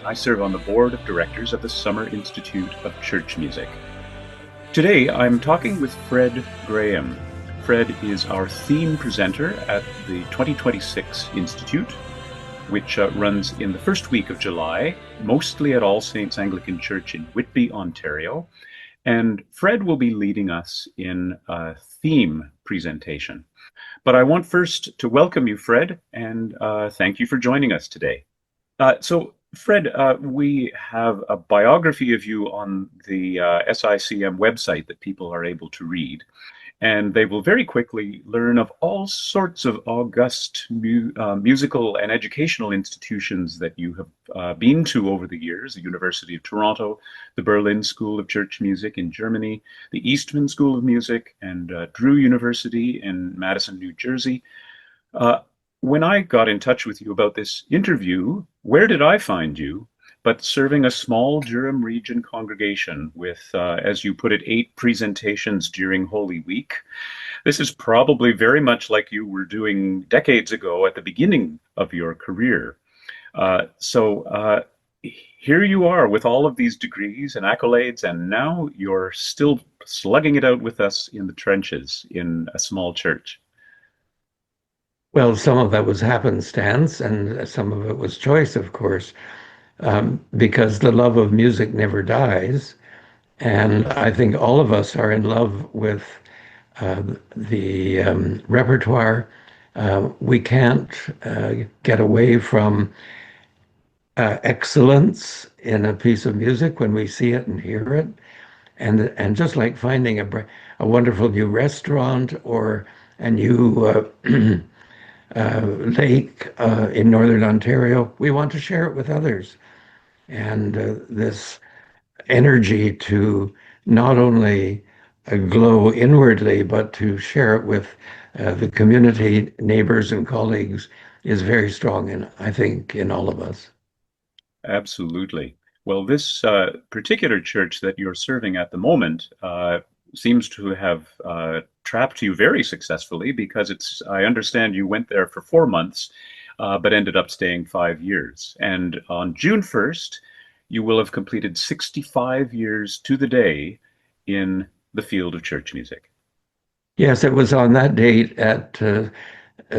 I serve on the board of directors of the Summer Institute of Church Music. Today, I'm talking with Fred Graham. Fred is our theme presenter at the 2026 Institute, which runs in the first week of July, mostly at All Saints Anglican Church in Whitby, Ontario. And Fred will be leading us in a theme presentation. But I want first to welcome you, Fred, and thank you for joining us today. Fred, we have a biography of you on the SICM website that people are able to read, and they will very quickly learn of all sorts of august musical and educational institutions that you have been to over the years: the University of Toronto, the Berlin School of Church Music in Germany, the Eastman School of Music, and Drew University in Madison, New Jersey. When I got in touch with you about this interview, where did I find you but serving a small Durham region congregation with, as you put it, 8 presentations during Holy Week? This is probably very much like you were doing decades ago at the beginning of your career. Here you are with all of these degrees and accolades, and now you're still slugging it out with us in the trenches in a small church. Well, some of that was happenstance, and some of it was choice, of course, because the love of music never dies. And I think all of us are in love with the repertoire. We can't get away from excellence in a piece of music when we see it and hear it. And just like finding a wonderful new restaurant or a new lake in Northern Ontario, we want to share it with others. And this energy to not only glow inwardly, but to share it with the community, neighbors, and colleagues is very strong, I think, in all of us. Absolutely. Well, this particular church that you're serving at the moment seems to have trapped you very successfully, because I understand you went there for 4 months, but ended up staying 5 years. And on June 1st, you will have completed 65 years to the day in the field of church music. Yes, it was on that date at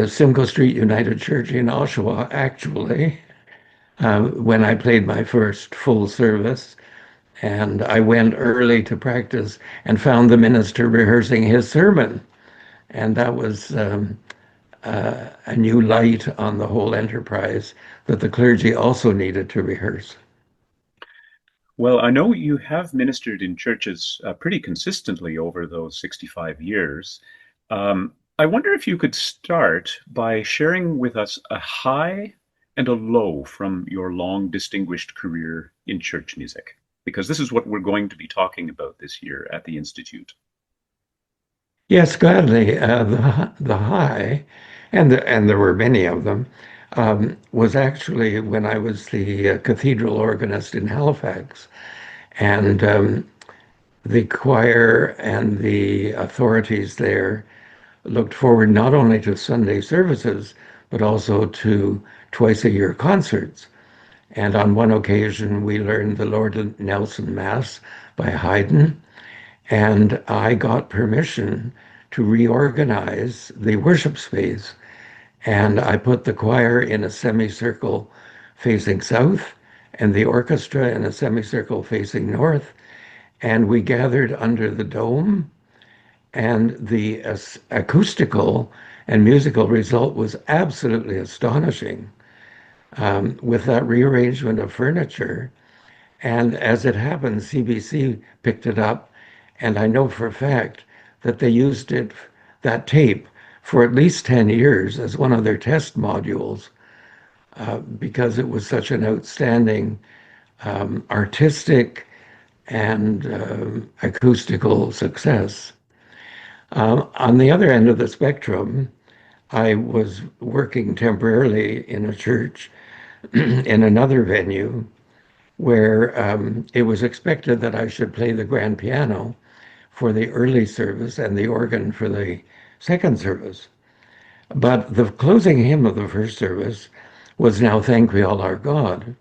Simcoe Street United Church in Oshawa, actually, when I played my first full service. And I went early to practice and found the minister rehearsing his sermon. And that was a new light on the whole enterprise that the clergy also needed to rehearse. Well, I know you have ministered in churches pretty consistently over those 65 years. I wonder if you could start by sharing with us a high and a low from your long, distinguished career in church music, because this is what we're going to be talking about this year at the Institute. Yes, gladly. The high, and there were many of them, was actually when I was the cathedral organist in Halifax. And the choir and the authorities there looked forward not only to Sunday services, but also to twice-a-year concerts. And on one occasion, we learned the Lord Nelson Mass by Haydn, and I got permission to reorganize the worship space. And I put the choir in a semicircle facing south and the orchestra in a semicircle facing north. And we gathered under the dome, and the acoustical and musical result was absolutely astonishing with that rearrangement of furniture. And as it happened, CBC picked it up, and I know for a fact that they used that tape, for at least 10 years as one of their test modules because it was such an outstanding artistic and acoustical success. On the other end of the spectrum, I was working temporarily in a church in another venue where it was expected that I should play the grand piano for the early service and the organ for the second service. But the closing hymn of the first service was "Now Thank We All Our God."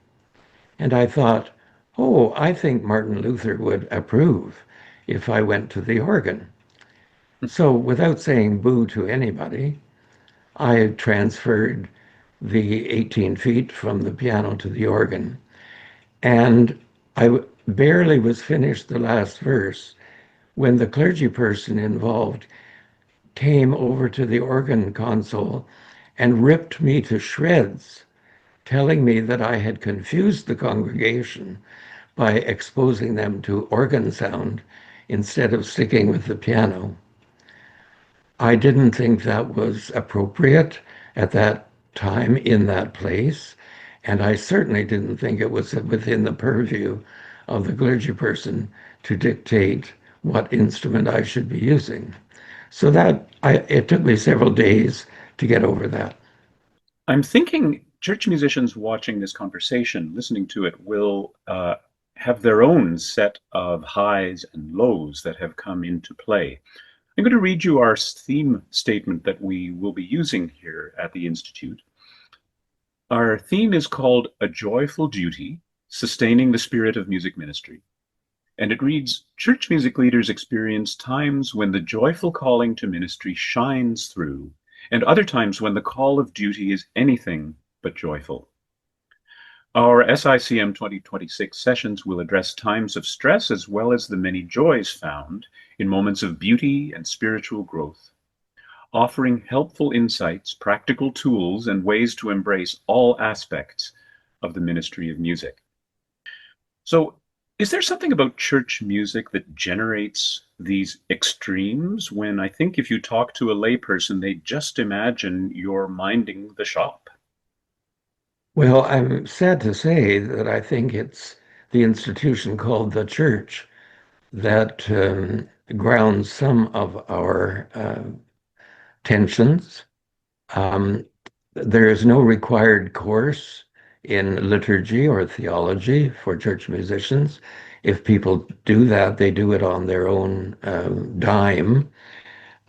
And I thought, oh, I think Martin Luther would approve if I went to the organ. So without saying boo to anybody, I transferred the 18 feet from the piano to the organ. And I barely was finished the last verse when the clergy person involved came over to the organ console and ripped me to shreds, telling me that I had confused the congregation by exposing them to organ sound instead of sticking with the piano. I didn't think that was appropriate at that time in that place. And I certainly didn't think it was within the purview of the clergy person to dictate what instrument I should be using. So it took me several days to get over that. I'm thinking church musicians watching this conversation, listening to it, will have their own set of highs and lows that have come into play. I'm going to read you our theme statement that we will be using here at the Institute. Our theme is called A Joyful Duty, Sustaining the Spirit of Music Ministry. And it reads, church music leaders experience times when the joyful calling to ministry shines through, and other times when the call of duty is anything but joyful. Our SICM 2026 sessions will address times of stress as well as the many joys found in moments of beauty and spiritual growth, offering helpful insights, practical tools, and ways to embrace all aspects of the ministry of music. So, is there something about church music that generates these extremes when I think if you talk to a layperson, they just imagine you're minding the shop? Well, I'm sad to say that I think it's the institution called the church that grounds some of our tensions. Um, there is no required course in liturgy or theology for church musicians. If people do that, they do it on their own dime.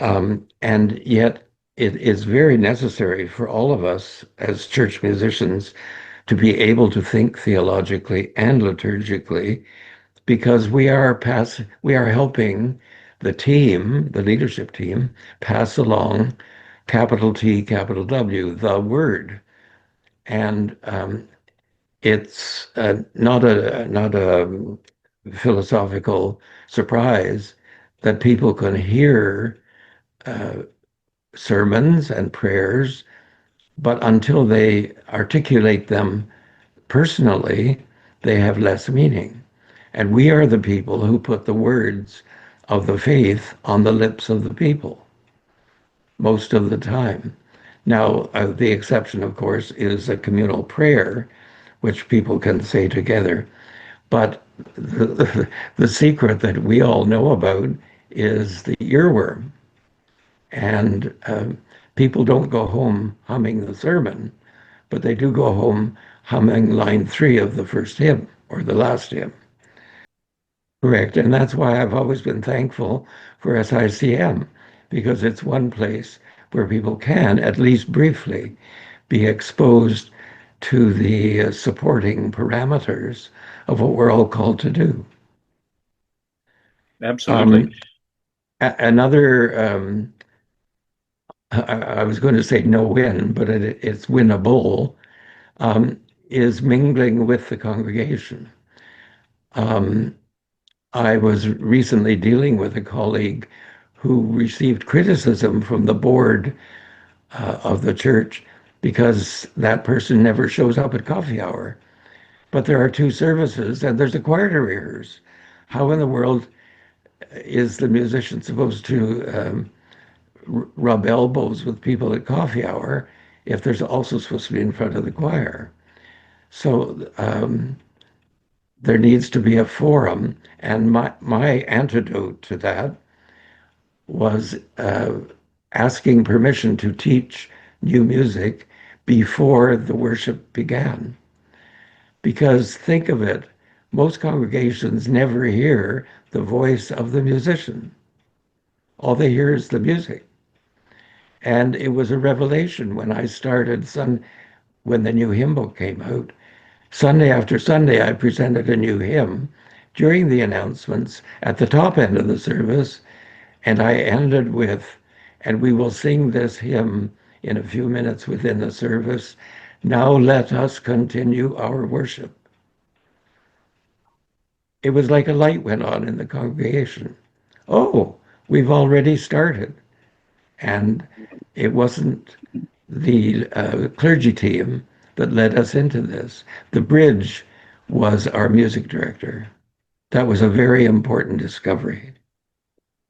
And yet, it is very necessary for all of us as church musicians to be able to think theologically and liturgically because we are helping the team, the leadership team, pass along capital T, capital W, the word. And it's not a philosophical surprise that people can hear uh, sermons and prayers, but until they articulate them personally, they have less meaning. And we are the people who put the words of the faith on the lips of the people most of the time. Now, the exception, of course, is a communal prayer, which people can say together. But the secret that we all know about is the earworm. And people don't go home humming the sermon, but they do go home humming line 3 of the first hymn or the last hymn. Correct. And that's why I've always been thankful for SICM, because it's one place where people can, at least briefly, be exposed to the supporting parameters of what we're all called to do. Absolutely. Um, Another, I was going to say no win, but it's winnable, um, is mingling with the congregation. Um, I was recently dealing with a colleague who received criticism from the board of the church because that person never shows up at coffee hour. But there are two services and there's a choir to rehearse. How in the world is the musician supposed to rub elbows with people at coffee hour if there's also supposed to be in front of the choir? So there needs to be a forum. And my antidote to that was asking permission to teach new music before the worship began. Because think of it, most congregations never hear the voice of the musician. All they hear is the music. And it was a revelation when I started when the new hymn book came out, Sunday after Sunday, I presented a new hymn during the announcements at the top end of the service, and I ended with, and we will sing this hymn in a few minutes within the service. Now let us continue our worship. It was like a light went on in the congregation. Oh, we've already started. And it wasn't the clergy team that led us into this. The bridge was our music director. That was a very important discovery.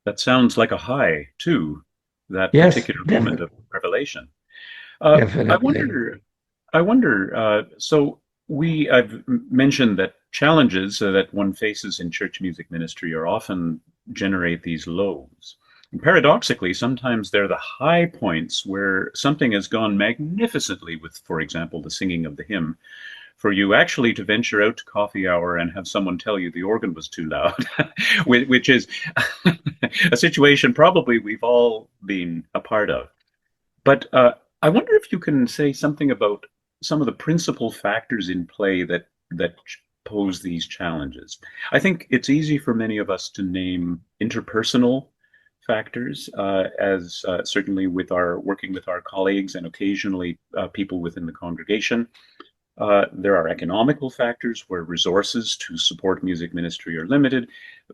That sounds like a high, too, that Yes, particular moment of revelation. I definitely. wonder, so I've mentioned that challenges that one faces in church music ministry are often generate these lows. And paradoxically, sometimes they're the high points where something has gone magnificently with, for example, the singing of the hymn, for you actually to venture out to coffee hour and have someone tell you the organ was too loud, which is a situation probably we've all been a part of. But I wonder if you can say something about some of the principal factors in play that pose these challenges. I think it's easy for many of us to name interpersonal factors, as certainly with our working with our colleagues and occasionally people within the congregation. There are economical factors where resources to support music ministry are limited.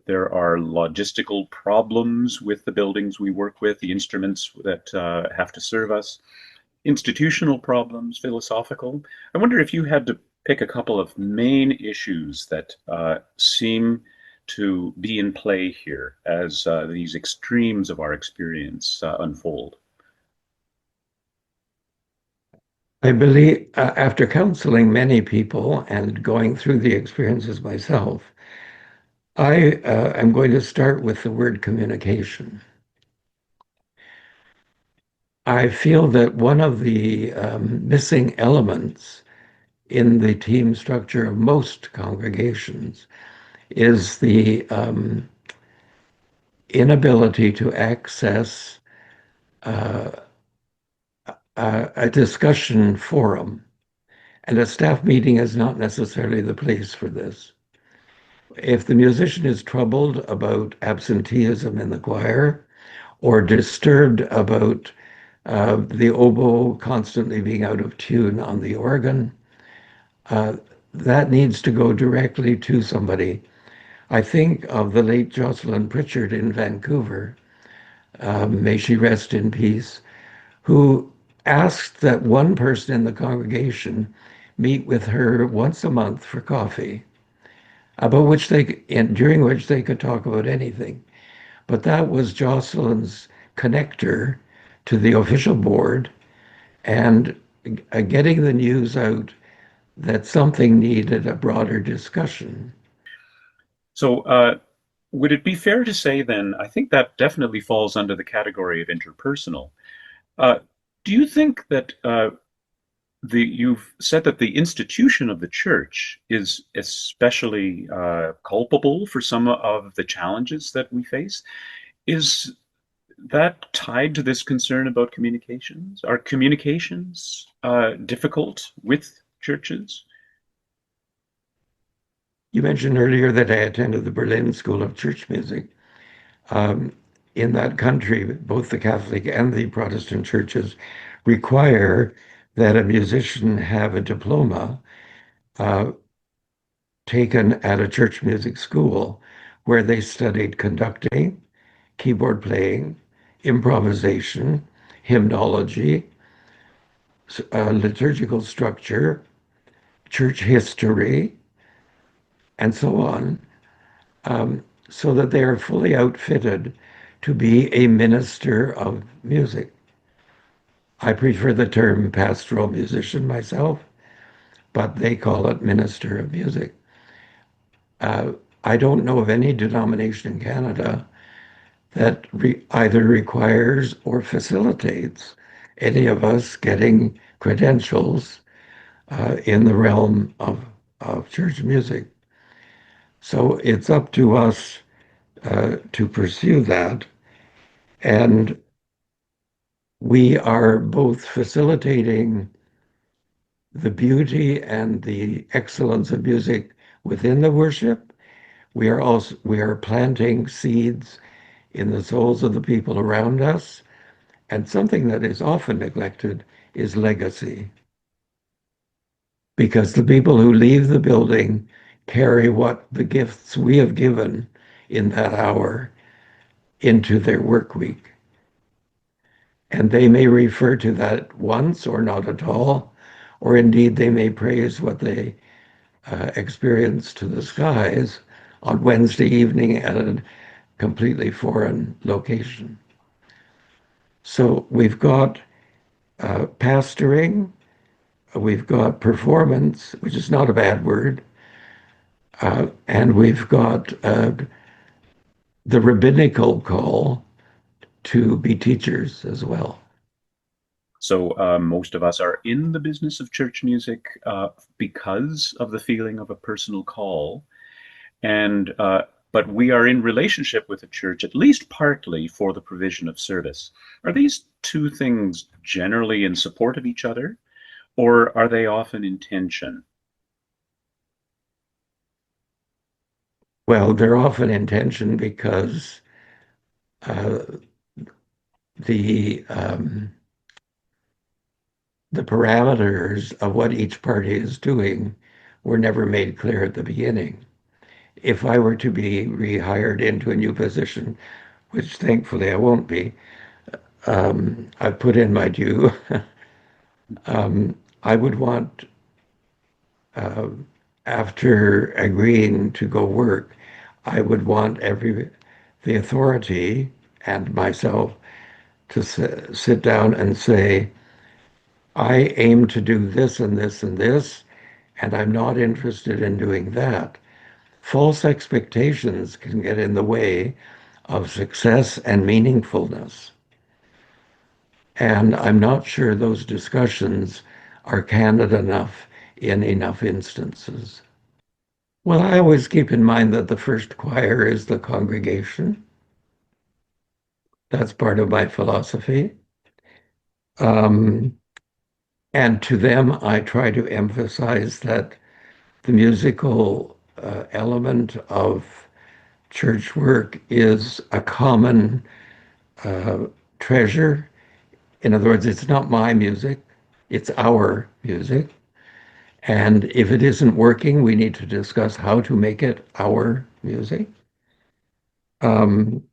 There are logistical problems with the buildings we work with, the instruments that have to serve us, institutional problems, philosophical. I wonder if you had to pick a couple of main issues that seem to be in play here as these extremes of our experience unfold. I believe after counseling many people and going through the experiences myself, I am going to start with the word communication. I feel that one of the missing elements in the team structure of most congregations is the inability to access uh, a discussion forum. And a staff meeting is not necessarily the place for this. If the musician is troubled about absenteeism in the choir or disturbed about the oboe constantly being out of tune on the organ, uh, that needs to go directly to somebody. I think of the late Jocelyn Pritchard in Vancouver, may she rest in peace, who asked that one person in the congregation meet with her once a month for coffee, about which they, and during which they could talk about anything. But that was Jocelyn's connector to the official board and getting the news out that something needed a broader discussion. So, would it be fair to say then, I think that definitely falls under the category of interpersonal. Uh, do you think that you've said that the institution of the church is especially culpable for some of the challenges that we face? Is that tied to this concern about communications? Are communications difficult with churches? You mentioned earlier that I attended the Berlin School of Church Music. Um, in that country, both the Catholic and the Protestant churches require that a musician have a diploma uh, taken at a church music school where they studied conducting, keyboard playing, improvisation, hymnology, liturgical structure, church history, and so on, so that they are fully outfitted to be a minister of music. I prefer the term pastoral musician myself, but they call it minister of music. Uh, I don't know of any denomination in Canada that either requires or facilitates any of us getting credentials in the realm of church music. So it's up to us to pursue that. And we are both facilitating the beauty and the excellence of music within the worship. We are planting seeds in the souls of the people around us. And something that is often neglected is legacy, because the people who leave the building carry what the gifts we have given in that hour into their work week. And they may refer to that once or not at all, or indeed they may praise what they experience to the skies on Wednesday evening at a completely foreign location. So we've got pastoring, we've got performance, which is not a bad word, and we've got the rabbinical call to be teachers as well. So most of us are in the business of church music because of the feeling of a personal call, and but we are in relationship with the church at least partly for the provision of service. Are these two things generally in support of each other, or are they often in tension? Well, they're often in tension because uh, the the parameters of what each party is doing were never made clear at the beginning. If I were to be rehired into a new position, which thankfully I won't be, I've put in my due. I would want, uh, after agreeing to go work, I would want the authority and myself to sit down and say, I aim to do this and this and this, and I'm not interested in doing that. False expectations can get in the way of success and meaningfulness. And I'm not sure those discussions are candid enough in enough instances. Well, I always keep in mind that the first choir is the congregation. That's part of my philosophy. Um, and to them, I try to emphasize that the musical element of church work is a common uh, treasure. In other words, it's not my music, it's our music. And if it isn't working, we need to discuss how to make it our music. Um,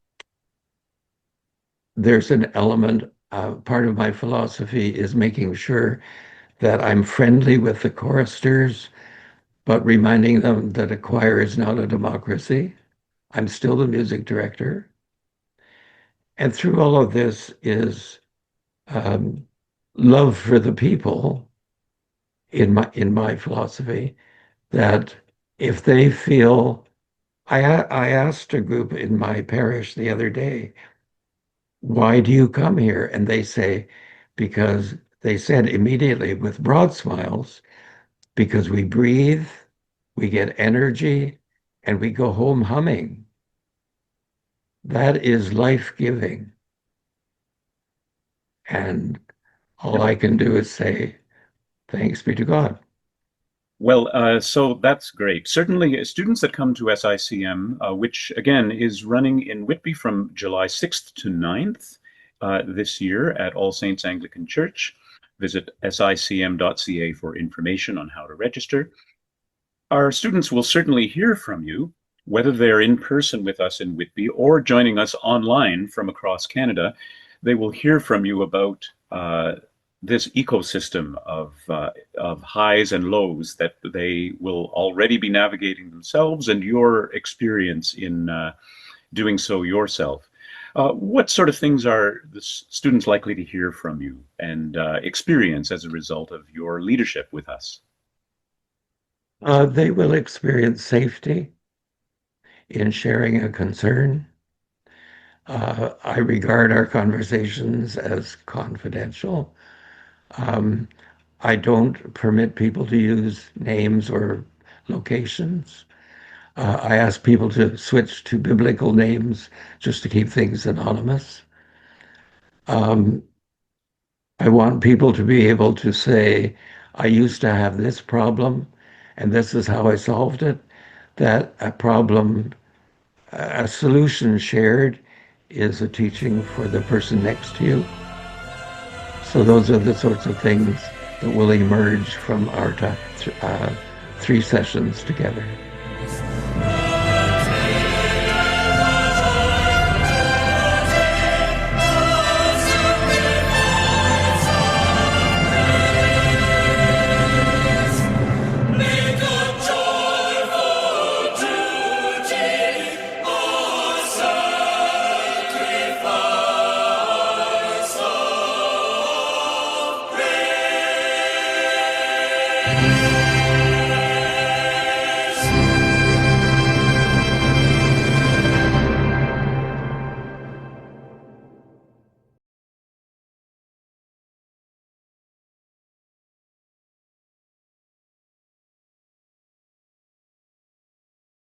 there's an element, part of my philosophy is making sure that I'm friendly with the choristers, but reminding them that a choir is not a democracy. I'm still the music director. And through all of this is um, love for the people in my philosophy, that if they feel, I asked a group in my parish the other day, why do you come here? And they say, because they said immediately with broad smiles, because we breathe, we get energy, and we go home humming. That is life-giving. And all I can do is say, thanks be to God. Well, so that's great. Certainly, students that come to SICM, which again is running in Whitby from July 6th to 9th this year at All Saints Anglican Church. Visit sicm.ca for information on how to register. Our students will certainly hear from you, whether they're in person with us in Whitby or joining us online from across Canada. They will hear from you about this ecosystem of highs and lows that they will already be navigating themselves, and your experience in doing so yourself. What sort of things are the students likely to hear from you and experience as a result of your leadership with us? They will experience safety in sharing a concern. I regard our conversations as confidential. Um, I don't permit people to use names or locations. I ask people to switch to biblical names just to keep things anonymous. Um, I want people to be able to say, I used to have this problem, and this is how I solved it. That a problem, a solution shared is a teaching for the person next to you. So those are the sorts of things that will emerge from our 3 sessions together.